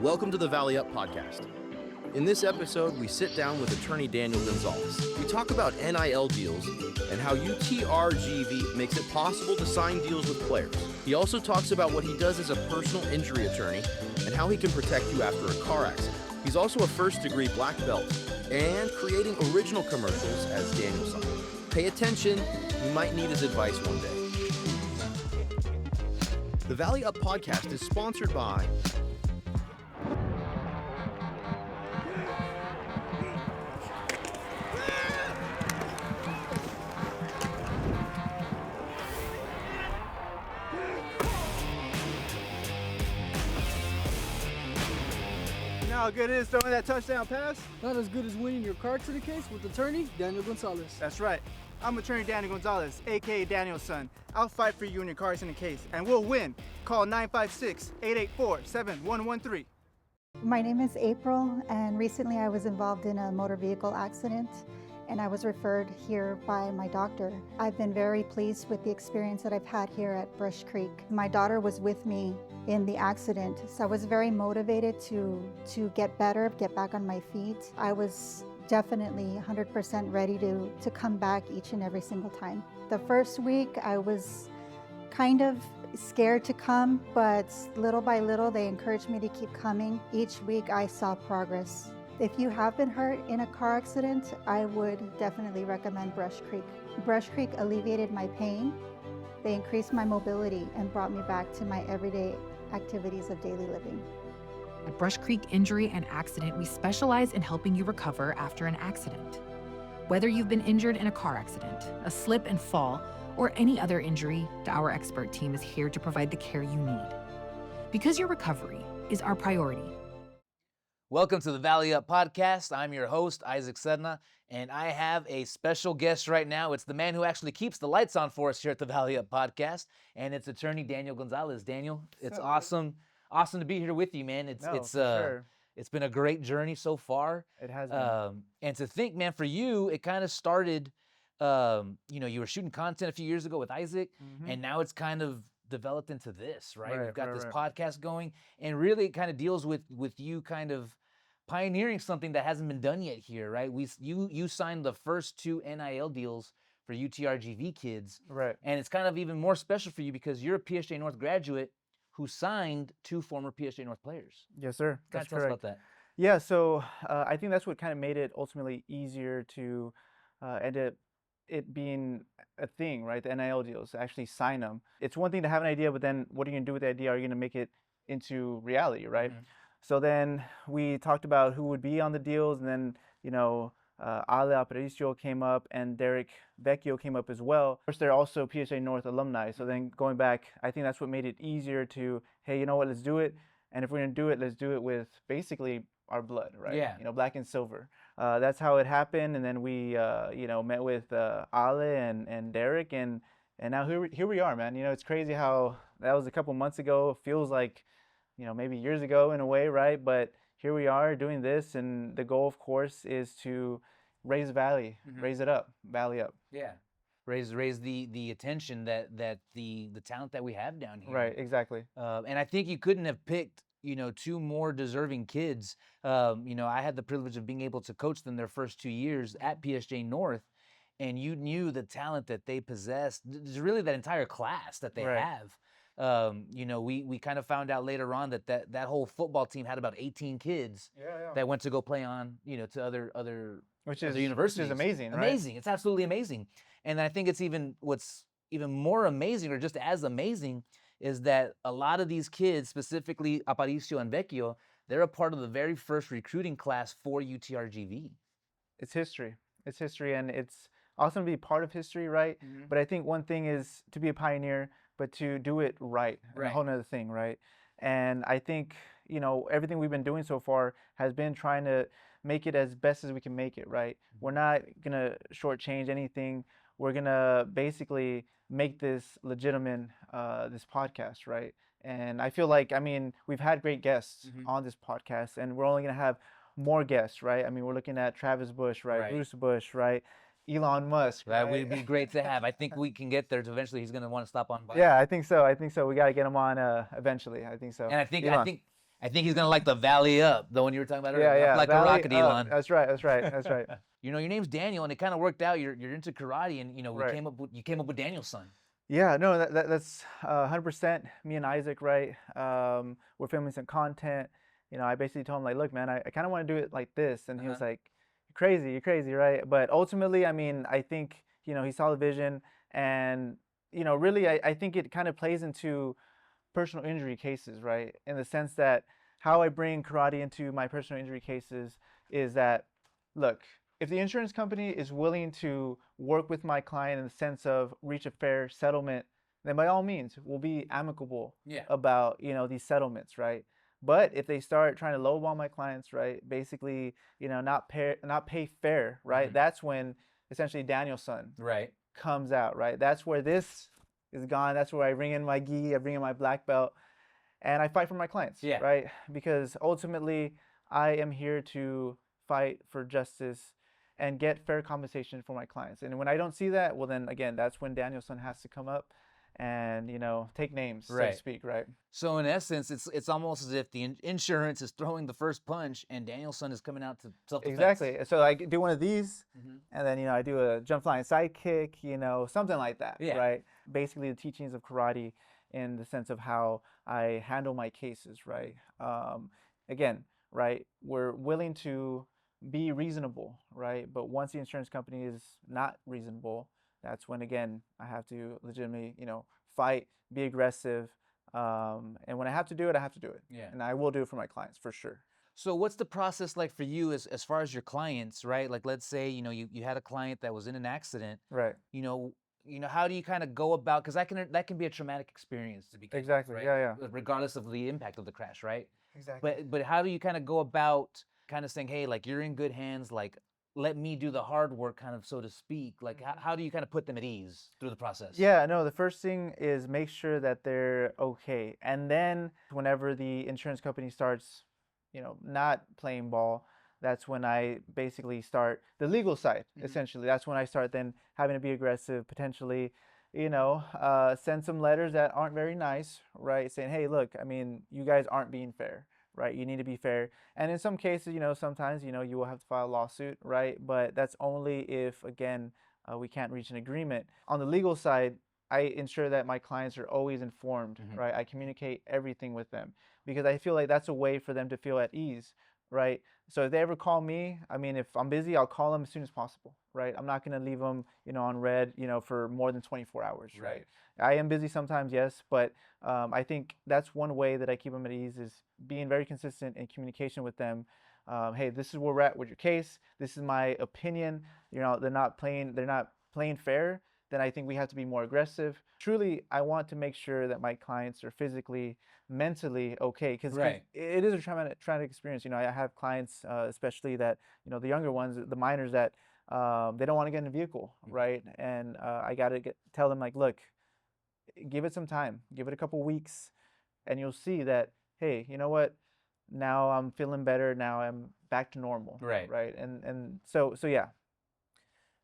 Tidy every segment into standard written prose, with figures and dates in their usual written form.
Welcome to the Valley Up podcast. In this episode, we sit down with Attorney Daniel Gonzalez. We talk about NIL deals and how UTRGV makes it possible to sign deals with players. He also talks about what he does as a personal injury attorney and how he can protect you after a car accident. He's also a first-degree black belt and creating original commercials as Danielson. Pay attention, you might need his advice one day. The Valley Up podcast is sponsored by How good it is throwing that touchdown pass? Not as good as winning your car to the case with Attorney Daniel Gonzalez. That's right. I'm Attorney Daniel Gonzalez, aka Daniel's son. I'll fight for you and your cars in the case, and we'll win. Call 956-884-7113. My name is April, and recently I was involved in a motor vehicle accident, and I was referred here by my doctor. I've been very pleased with the experience that I've had here at Brush Creek. My daughter was with me in the accident, so I was very motivated to get better, get back on my feet. I was definitely 100% ready to come back each and every single time. The first week I was kind of scared to come, but little by little they encouraged me to keep coming. Each week I saw progress. If you have been hurt in a car accident, I would definitely recommend Brush Creek. Brush Creek alleviated my pain. They increased my mobility and brought me back to my everyday activities of daily living. At Brush Creek Injury and Accident, we specialize in helping you recover after an accident. Whether you've been injured in a car accident, a slip and fall, or any other injury, our expert team is here to provide the care you need. Because your recovery is our priority. Welcome to the Valley Up podcast. I'm your host, Isaac Sedna, and I have a special guest right now. It's the man who actually keeps the lights on for us here at the Valley Up podcast, and it's Attorney Daniel Gonzalez. Daniel, it's awesome to be here with you, man. It's been a great journey so far. It has been. And to think, man, for you, it kind of started, you were shooting content a few years ago with Isaac, and now it's kind of developed into this, right? We've got this podcast going, and really it kind of deals with you kind of pioneering something that hasn't been done yet here, right? You signed the first 2 NIL deals for UTRGV kids, Right. And it's kind of even more special for you because you're a PSJ North graduate who signed 2 former PSJ North players. Yes, sir. Tell That's us correct. about that. Yeah, so I think that's what kind of made it ultimately easier to end up it being a thing, right? The NIL deals, actually sign them. It's one thing to have an idea, but then what are you going to do with the idea? Are you going to make it into reality, right? Mm-hmm. So then we talked about who would be on the deals, and then, Ale Aparicio came up, and Derek Vecchio came up as well. Of course, they're also PSA North alumni. So then going back, I think that's what made it easier to, hey, you know what, let's do it. And if we're going to do it, let's do it with basically our blood, right? Yeah. Black and silver. That's how it happened. And then we, met with Ale and Derek, and now here we are, man. It's crazy how that was a couple months ago. It feels like, maybe years ago in a way, right? But here we are doing this, and the goal, of course, is to raise Valley, raise it up, Valley up. Yeah. Raise the attention that the talent that we have down here. Right, exactly. And I think you couldn't have picked, 2 more deserving kids. I had the privilege of being able to coach them their first 2 years at PSJ North, and you knew the talent that they possessed. There's really that entire class that they have. We kind of found out later on that whole football team had about 18 kids that went to go play on, to other universities. Which is amazing, right? Amazing. It's absolutely amazing. And I think what's even more amazing, or just as amazing, is that a lot of these kids, specifically Aparicio and Vecchio, they're a part of the very first recruiting class for UTRGV. It's history, and it's awesome to be part of history, right? But I think one thing is to be a pioneer, but to do it right. A whole nother thing, right? And I think, everything we've been doing so far has been trying to make it as best as we can make it, right? We're not going to shortchange anything. We're going to basically make this legitimate, this podcast, right? And I feel like, we've had great guests on this podcast, and we're only going to have more guests, right? We're looking at Travis Bush, right? Bruce Bush, right? Elon Musk. That would be great to have. I think we can get there. Eventually, he's going to want to stop on by. Yeah, I think so. We got to get him on eventually. I think so. And I think I think he's gonna like the Valley Up, the one you were talking about earlier. Yeah, Up like Valley a rocket, Up. Elon. That's right. That's right. You know, your name's Daniel, and it kind of worked out. You're into karate, and you know, Right. you came up with Daniel's son. Yeah, no, that's 100% me and Isaac, right? We're filming some content. You know, I basically told him like, look, man, I kind of want to do it like this, and he was like, you're crazy, right? But ultimately, I mean, I think he saw the vision, and really, I think it kind of plays into personal injury cases, right? In the sense that how I bring karate into my personal injury cases is that, look, if the insurance company is willing to work with my client in the sense of reach a fair settlement, then by all means, we'll be amicable about, these settlements, right? But if they start trying to lowball my clients, right, basically, not pay fair, right, that's when essentially Daniel's son comes out, right? That's where this is gone. That's where I bring in my gi, I bring in my black belt, and I fight for my clients, right? Because ultimately, I am here to fight for justice and get fair compensation for my clients. And when I don't see that, well, then again, that's when Danielson has to come up and take names, so to speak, right? So in essence, it's almost as if the insurance is throwing the first punch, and Danielson is coming out to self-defense. Exactly. So I do one of these, and then I do a jump flying side kick, something like that, right? Basically, the teachings of karate in the sense of how I handle my cases, right? Again, right? We're willing to be reasonable, right? But once the insurance company is not reasonable, that's when, again, I have to legitimately, fight, be aggressive. And when I have to do it, I have to do it. And I will do it for my clients, for sure. So what's the process like for you as far as your clients, right? Like, let's say, you had a client that was in an accident. Right. How do you kind of go about, because that can be a traumatic experience to begin Exactly. with, right? Yeah. Regardless of the impact of the crash, right? Exactly. But how do you kind of go about kind of saying, hey, like, you're in good hands, like, let me do the hard work, kind of, so to speak? Like, how do you kind of put them at ease through the process? Yeah, no, the first thing is make sure that they're okay. And then whenever the insurance company starts, not playing ball, that's when I basically start the legal side, essentially. That's when I start then having to be aggressive, potentially, send some letters that aren't very nice, right? Saying, hey, look, I mean, you guys aren't being fair, right? You need to be fair. And in some cases, sometimes, you will have to file a lawsuit, right? But that's only if, again, we can't reach an agreement. On the legal side, I ensure that my clients are always informed, right? I communicate everything with them because I feel like that's a way for them to feel at ease, right? So if they ever call me, I mean, if I'm busy, I'll call them as soon as possible, right? I'm not going to leave them, on red, for more than 24 hours, right? I am busy sometimes, yes, but I think that's one way that I keep them at ease is being very consistent in communication with them. Hey, this is where we're at with your case. This is my opinion. They're not playing fair. Then I think we have to be more aggressive. Truly, I want to make sure that my clients are physically, mentally okay, because it is a traumatic experience. I have clients, especially that, the younger ones, the minors that they don't want to get in a vehicle, right? And I got to tell them, like, look, give it some time, give it a couple weeks, and you'll see that, hey, you know what? Now I'm feeling better. Now I'm back to normal, right? And so yeah.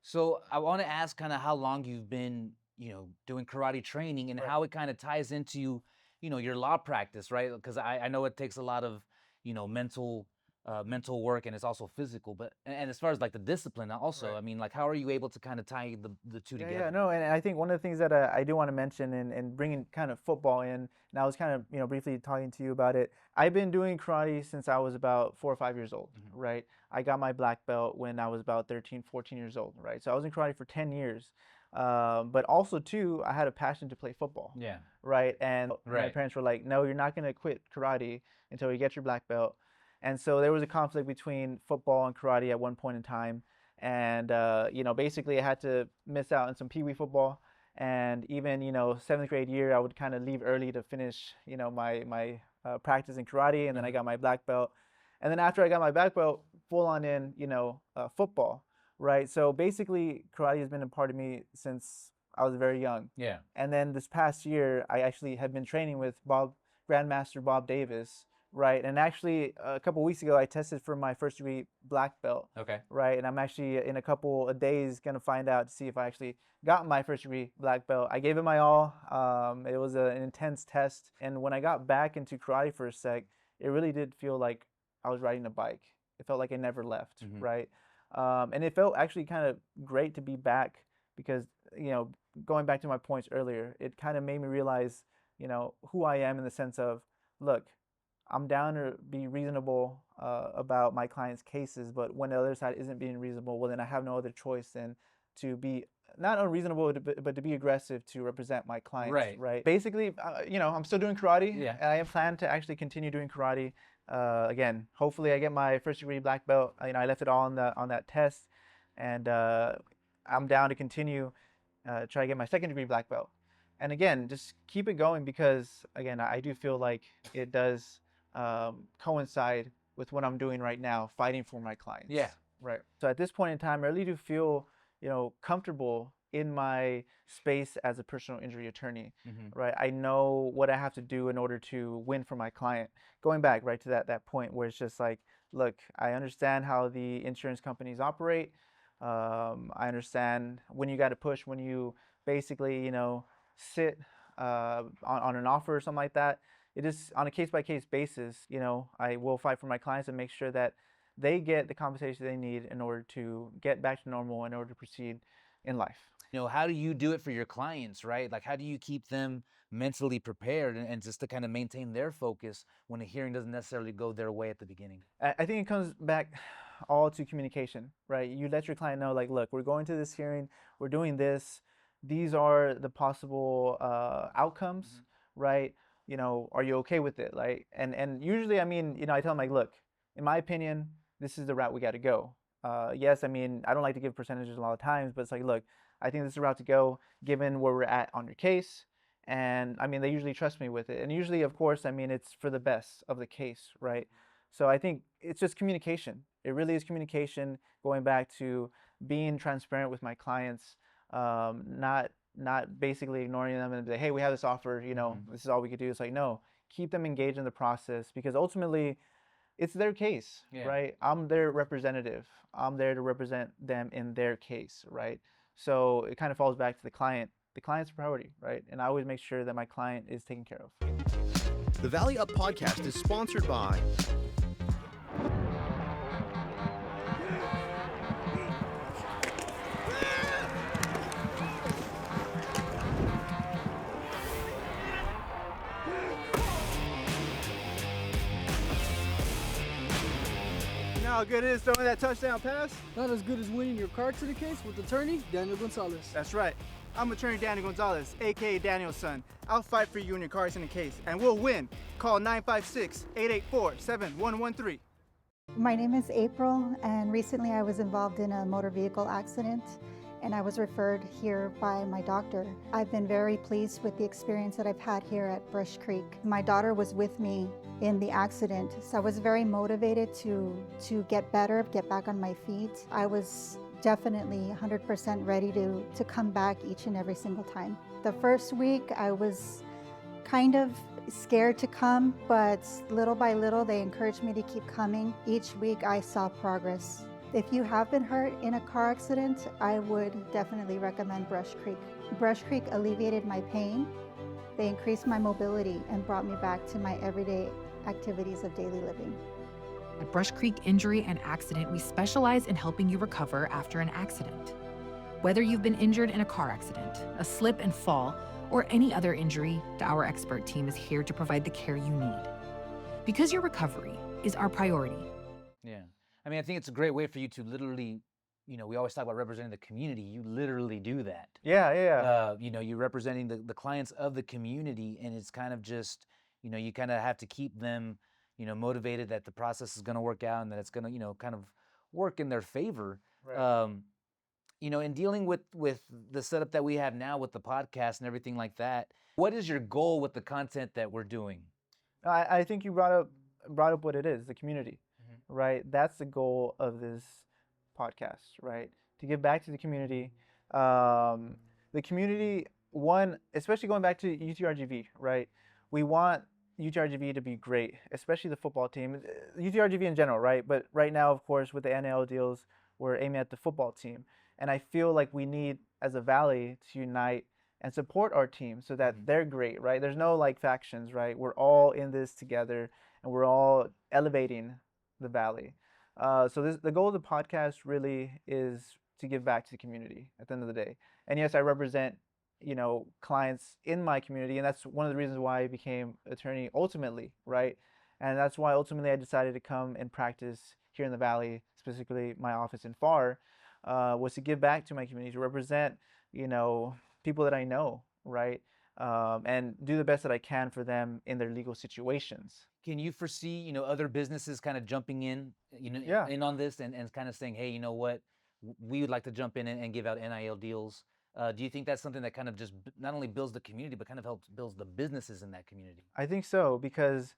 So I want to ask kind of how long you've been, doing karate training and how it kind of ties into, your law practice, right? Because I know it takes a lot of, mental work, and it's also physical. But and as far as like the discipline also, I mean, like, how are you able to kind of tie the two together? Yeah, no, and I think one of the things that I do want to mention and bringing kind of football in, and I was kind of briefly talking to you about it. I've been doing karate since I was about 4 or 5 years old, right? I got my black belt when I was about 13, 14 years old, right? So I was in karate for 10 years. But also too, I had a passion to play football. Right. And my parents were like, no, you're not going to quit karate until you get your black belt. And so there was a conflict between football and karate at one point in time. And, basically I had to miss out on some pee-wee football. And even, 7th grade year, I would kind of leave early to finish, my practice in karate. And then I got my black belt. And then after I got my black belt, full on in, football. Right. So basically, karate has been a part of me since I was very young. Yeah. And then this past year, I actually have been training with Grandmaster Bob Davis. Right. And actually, a couple weeks ago, I tested for my first degree black belt. Okay. Right. And I'm actually in a couple of days going to find out to see if I actually got my first degree black belt. I gave it my all. It was an intense test. And when I got back into karate for a sec, it really did feel like I was riding a bike. It felt like I never left, right? And it felt actually kind of great to be back because, going back to my points earlier, it kind of made me realize, who I am in the sense of, look, I'm down to be reasonable about my clients' cases, but when the other side isn't being reasonable, well, then I have no other choice than to be not unreasonable, but to be aggressive to represent my clients, right? Basically, I'm still doing karate, and I plan to actually continue doing karate. Again, hopefully I get my first degree black belt. I left it all on that test, and I'm down to continue, try to get my second degree black belt. And again, just keep it going because, again, I do feel like it does coincide with what I'm doing right now, fighting for my clients. Yeah. Right. So at this point in time, I really do feel, comfortable in my space as a personal injury attorney, right? I know what I have to do in order to win for my client. Going back right to that point where it's just like, look, I understand how the insurance companies operate. I understand when you got to push, when you basically, sit on an offer or something like that. It is on a case-by-case basis. I will fight for my clients and make sure that they get the compensation they need in order to get back to normal, in order to proceed in life. How do you do it for your clients, right? Like, how do you keep them mentally prepared and just to kind of maintain their focus when a hearing doesn't necessarily go their way at the beginning? I think it comes back all to communication, right? You let your client know, like, look, we're going to this hearing, we're doing this, these are the possible outcomes, right? Are you okay with it? Like, and usually, I tell them, like, look, in my opinion, this is the route we got to go. Yes, I don't like to give percentages a lot of times, but it's like, look, I think this is the route to go given where we're at on your case. And they usually trust me with it. And usually, of course, it's for the best of the case, right? So I think it's just communication. It really is communication, going back to being transparent with my clients, not basically ignoring them and be like, hey, we have this offer, this is all we could do. It's like, no, keep them engaged in the process because ultimately it's their case, right? I'm their representative. I'm there to represent them in their case, right? So it kind of falls back to the client. The client's a priority, right? And I always make sure that my client is taken care of. The Valley Up podcast is sponsored by How good it is throwing that touchdown pass? Not as good as winning your car to the case with Attorney Daniel Gonzalez. That's right. I'm Attorney Daniel Gonzalez, aka Daniel's son. I'll fight for you in your car in the case, and we'll win. Call 956-884-7113. My name is April, and recently I was involved in a motor vehicle accident, and I was referred here by my doctor. I've been very pleased with the experience that I've had here at Brush Creek. My daughter was with me in the accident, so I was very motivated to get better, get back on my feet. I was definitely 100% ready to come back each and every single time. The first week I was kind of scared to come, but little by little they encouraged me to keep coming. Each week I saw progress. If you have been hurt in a car accident, I would definitely recommend Brush Creek. Brush Creek alleviated my pain. They increased my mobility and brought me back to my everyday activities of daily living. At Brush Creek Injury and Accident, we specialize in helping you recover after an accident. Whether you've been injured in a car accident, a slip and fall, or any other injury, our expert team is here to provide the care you need. Because your recovery is our priority. Yeah. I think it's a great way for you to literally, we always talk about representing the community. You literally do that. Yeah. You're representing the clients of the community, and it's kind of just, you kind of have to keep them, motivated that the process is going to work out and that it's going to, kind of work in their favor. Right. In dealing with the setup that we have now with the podcast and everything like that, what is your goal with the content that we're doing? I think you brought up what it is, the community, right? That's the goal of this podcast, right? To give back to the community. The community, one, especially going back to UTRGV, right? We want UTRGV to be great, especially the football team, UTRGV in general, right? But right now, of course, with the NIL deals, we're aiming at the football team. And I feel like we need, as a Valley, to unite and support our team so that they're great, right? There's no factions, right? We're all in this together. and we're all elevating the valley. The goal of the podcast really is to give back to the community at the end of the day. And yes, I represent, clients in my community, and that's one of the reasons why I became attorney ultimately, right? And that's why ultimately I decided to come and practice here in the Valley, specifically my office in FAR, was to give back to my community, to represent, people that I know, right? And do the best that I can for them in their legal situations. Can you foresee, other businesses kind of jumping in, Yeah. in on this and kind of saying, hey, you know what, we would like to jump in and give out NIL deals? Do you think that's something that kind of just not only builds the community, but kind of helps builds the businesses in that community? I think so, because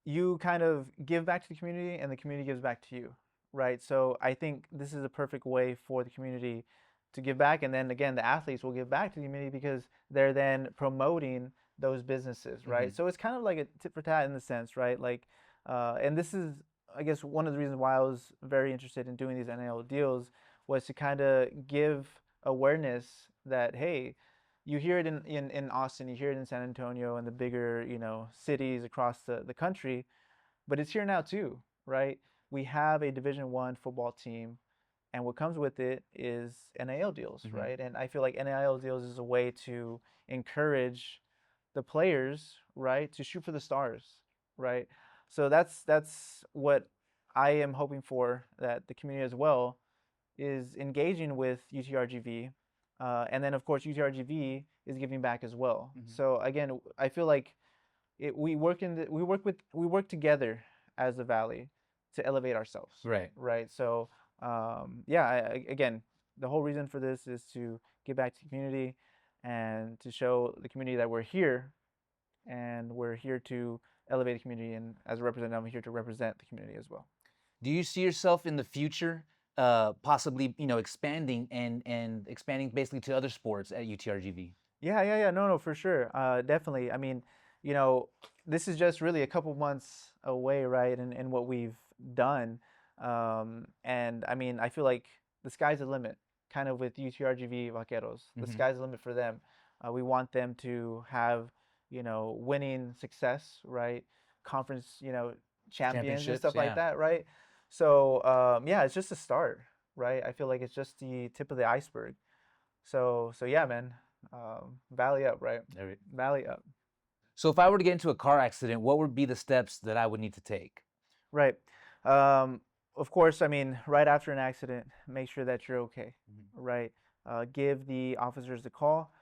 you kind of give back to the community and the community gives back to you, right? So I think this is a perfect way for the community to give back, and then again the athletes will give back to the community because they're then promoting those businesses, right? Mhm. So it's kind of like a tit for tat in the sense, right? Like, and this is, I guess, one of the reasons why I was very interested in doing these NIL deals was to kind of give awareness that, hey, you hear it in Austin, you hear it in San Antonio and the bigger, cities across the country, but it's here now too, right? We have a Division I football team, and what comes with it is NIL deals, Mhm. right? And I feel like NIL deals is a way to encourage the players, right, to shoot for the stars, right? So that's what I am hoping for, that the community as well is engaging with UTRGV, and then of course UTRGV is giving back as well. Mhm. So again, I feel like we work together as the Valley to elevate ourselves. Right. Right. So yeah, again, the whole reason for this is to give back to the community and to show the community that we're here, and we're here to elevate the community. And as a representative, I'm here to represent the community as well. Do you see yourself in the future possibly, expanding and expanding basically to other sports at UTRGV? Yeah. No, for sure. Definitely. I mean, this is just really a couple months away, right? And what we've done. And I mean, I feel like the sky's the limit, kind of with UTRGV Vaqueros. The Mhm. sky's the limit for them. We want them to have, winning success, right? Conference, champions and Championships, stuff like yeah. that, right? So, yeah, it's just a start, right? I feel like it's just the tip of the iceberg. So yeah, man. Valley up, right? Every- Valley up. So if I were to get into a car accident, what would be the steps that I would need to take? Right. Um, of course, I mean, right after an accident, make sure that you're okay, Mhm. right? Give the officers a call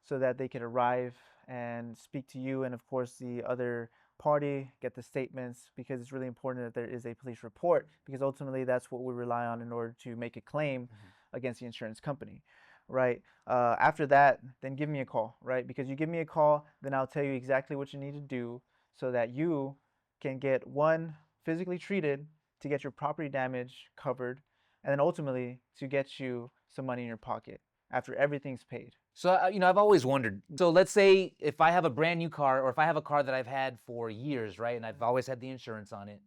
so that they can arrive and speak to you, and of course the other party, get the statements, because it's really important that there is a police report, because ultimately that's what we rely on in order to make a claim against the insurance company, right? After that, then give me a call, right? Because you give me a call, then I'll tell you exactly what you need to do so that you can get one, physically treated to get your property damage covered, and then ultimately to get you some money in your pocket after everything's paid. So, I've always wondered. So, let's say if I have a brand new car, or if I have a car that I've had for years, right, and I've always had the insurance on it,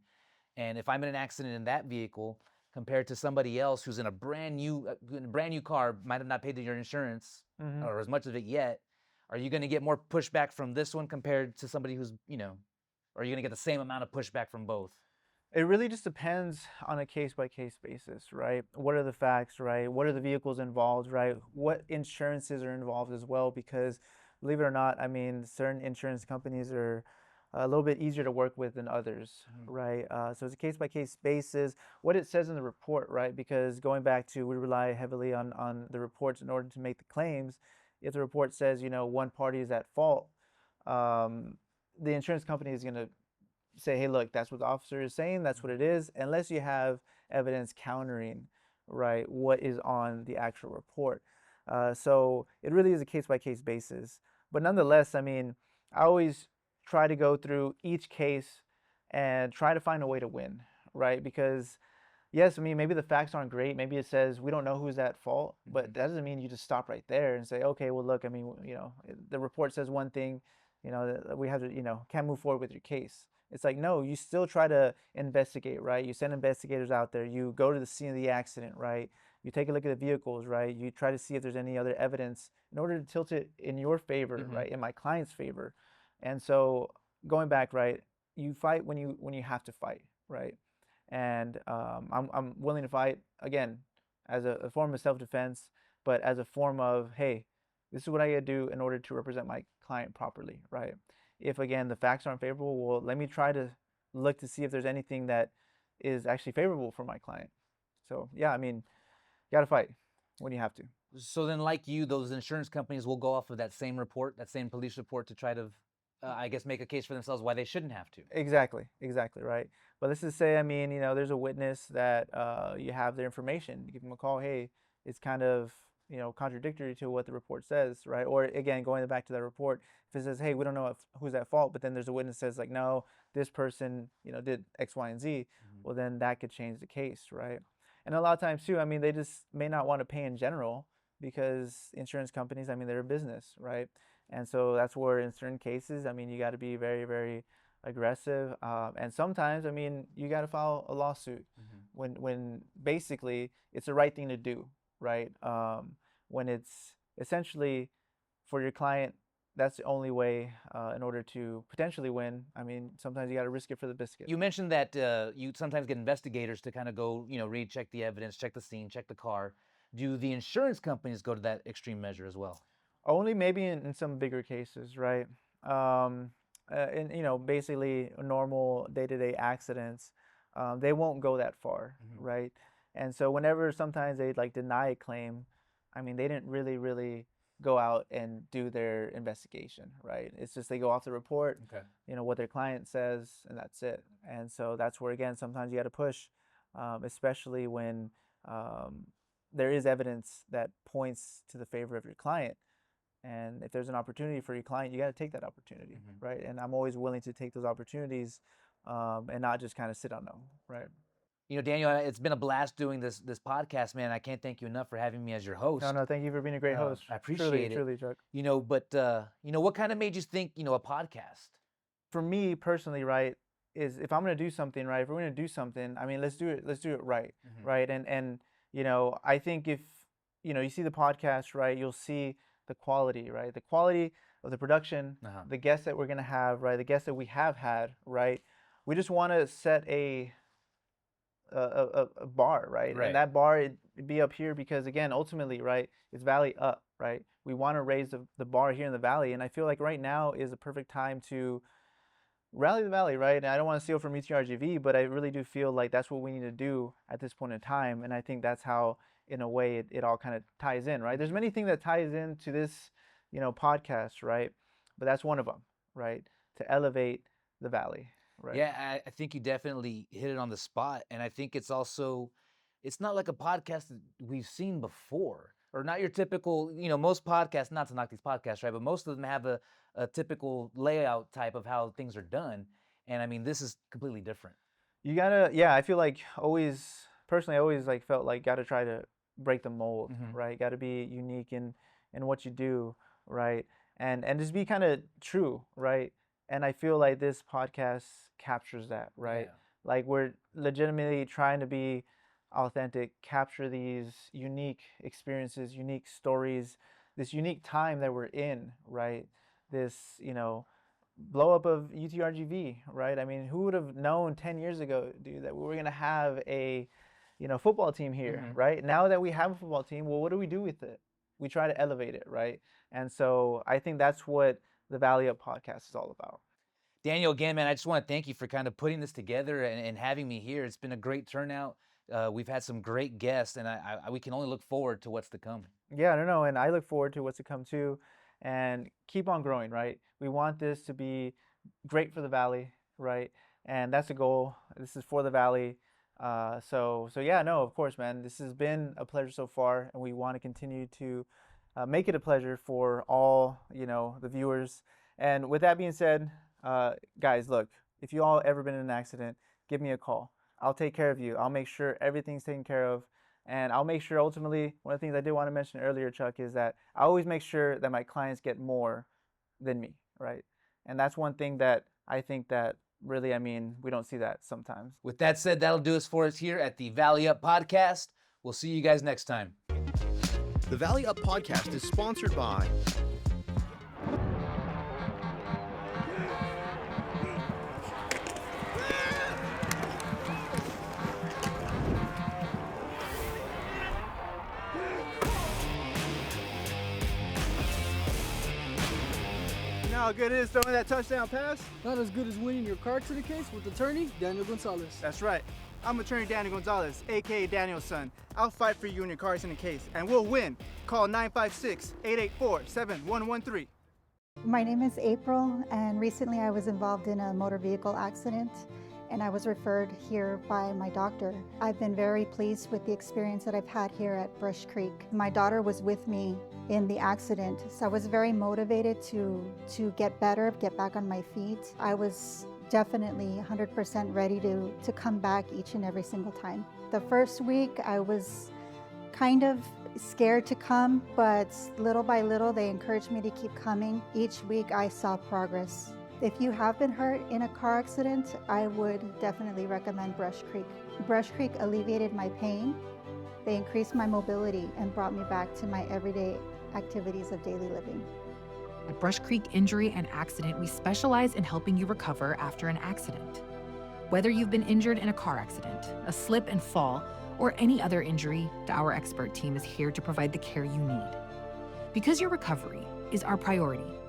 and if I'm in an accident in that vehicle compared to somebody else who's in a brand new car, might have not paid your insurance Mm-hmm. or as much of it yet, are you going to get more pushback from this one compared to somebody who's, or are you going to get the same amount of pushback from both? It really just depends on a case by case basis, right? What are the facts, right? What are the vehicles involved, right? What insurances are involved as well? Because believe it or not, I mean, certain insurance companies are a little bit easier to work with than others, right? So it's a case by case basis. What it says in the report, right? Because going back to, we rely heavily on the reports in order to make the claims. If the report says, one party is at fault, um, the insurance company is going to say, hey, look, that's what the officer is saying, that's what it is, unless you have evidence countering, right, what is on the actual report. So it really is a case by case basis. But nonetheless, I mean, I always try to go through each case and try to find a way to win, right? Because yes, I mean, maybe the facts aren't great. Maybe it says we don't know who's at fault, but that doesn't mean you just stop right there and say, okay, well, look, I mean, the report says one thing, we have to, can't move forward with your case. It's like, no, you still try to investigate, right? You send investigators out there. You go to the scene of the accident, right? You take a look at the vehicles, right? You try to see if there's any other evidence in order to tilt it in your favor, right? In my client's favor. And so going back, right? you fight when you have to fight, right? And I'm willing to fight again as a form of self-defense, but as a form of, hey, this is what I gotta do in order to represent my client properly, right? If again the facts aren't favorable, well, let me try to look to see if there's anything that is actually favorable for my client. So yeah, I mean, you gotta fight when you have to. So then, like you, those insurance companies will go off of that same report, that same police report, to try to, I guess, make a case for themselves why they shouldn't have to. Exactly, right. But let's just say, I mean, there's a witness that you have their information. You give them a call. Hey, it's kind of contradictory to what the report says, right? Or again, going back to that report, if it says, hey, we don't know who's at fault, but then there's a witness that says like, no, this person did X, Y, and Z. Well, then that could change the case, right? And a lot of times too, I mean, they just may not want to pay in general because insurance companies, I mean, they're a business, right? And so that's where in certain cases, I mean, you got to be very, very aggressive. And sometimes, I mean, you got to file a lawsuit when basically it's the right thing to do, right? When it's essentially for your client, that's the only way in order to potentially win. I mean, sometimes you got to risk it for the biscuit. You mentioned that you sometimes get investigators to kind of go, read, check the evidence, check the scene, check the car. Do the insurance companies go to that extreme measure as well? Only maybe in some bigger cases, right? In basically normal day-to-day accidents, they won't go that far, right? And so whenever sometimes they like deny a claim, I mean, they didn't really go out and do their investigation, right? It's just they go off the report, what their client says, and that's it. And so that's where, again, sometimes you got to push, especially when there is evidence that points to the favor of your client. And if there's an opportunity for your client, you got to take that opportunity, right? And I'm always willing to take those opportunities and not just kind of sit on them, right? Daniel, it's been a blast doing this podcast, man. I can't thank you enough for having me as your host. No, thank you for being a great host. I appreciate it. Truly, Chuck. But what kind of made you think, a podcast? For me personally, right, is if I'm going to do something, right, if we're going to do something, I mean, let's do it right, right? And I think if, you see the podcast, right, you'll see the quality, right? The quality of the production, the guests that we're going to have, right? The guests that we have had, right? We just want to set a bar, right? And that bar it be up here because again, ultimately, right, it's valley up, right? We want to raise the bar here in the valley, and I feel like right now is a perfect time to rally the valley, right? And I don't want to steal from UTRGV, but I really do feel like that's what we need to do at this point in time, and I think that's how, in a way, it all kind of ties in, right? There's many things that ties into this, podcast, right? But that's one of them, right? To elevate the valley. Right. Yeah, I think you definitely hit it on the spot. And I think it's not like a podcast that we've seen before, or not your typical, most podcasts, not to knock these podcasts, right? But most of them have a typical layout type of how things are done. And I mean, this is completely different. You gotta, I feel like personally, I always like felt like gotta try to break the mold, right? Gotta be unique in what you do, right? And just be kind of true, right? And I feel like this podcast captures that, right? Yeah. Like we're legitimately trying to be authentic, capture these unique experiences, unique stories, this unique time that we're in, right? This, blow up of UTRGV, right? I mean, who would have known 10 years ago, dude, that we were going to have a, football team here, right? Now that we have a football team, well, what do we do with it? We try to elevate it, right? And so I think that's what the Valley Up podcast is all about. Daniel, again, man, I just want to thank you for kind of putting this together and having me here. It's been a great turnout. We've had some great guests, and we can only look forward to what's to come. Yeah, I don't know, and I look forward to what's to come too, and keep on growing, right? We want this to be great for the Valley, right? And that's the goal. This is for the Valley. So yeah, no, of course, man. This has been a pleasure so far, and we want to continue to make it a pleasure for all, the viewers. And with that being said, guys, look, if you all ever been in an accident, give me a call. I'll take care of you. I'll make sure everything's taken care of. And I'll make sure, ultimately, one of the things I did want to mention earlier, Chuck, is that I always make sure that my clients get more than me, right? And that's one thing that I think that really, I mean, we don't see that sometimes. With that said, that'll do us for us here at the Valley Up Podcast. We'll see you guys next time. The Valley Up Podcast is sponsored by how good it is throwing that touchdown pass? Not as good as winning your car to the case with Attorney Daniel Gonzalez. That's right. I'm Attorney Daniel Gonzalez, aka Daniel's son. I'll fight for you and your cars in the case, and we'll win. Call 956-884-7113. My name is April, and recently I was involved in a motor vehicle accident, and I was referred here by my doctor. I've been very pleased with the experience that I've had here at Brush Creek. My daughter was with me in the accident, so I was very motivated to get better, get back on my feet. I was definitely 100% ready to come back each and every single time. The first week I was kind of scared to come, but little by little they encouraged me to keep coming. Each week I saw progress. If you have been hurt in a car accident, I would definitely recommend Brush Creek. Brush Creek alleviated my pain. They increased my mobility and brought me back to my everyday activities of daily living. At Brush Creek Injury and Accident, we specialize in helping you recover after an accident. Whether you've been injured in a car accident, a slip and fall, or any other injury, our expert team is here to provide the care you need. Because your recovery is our priority,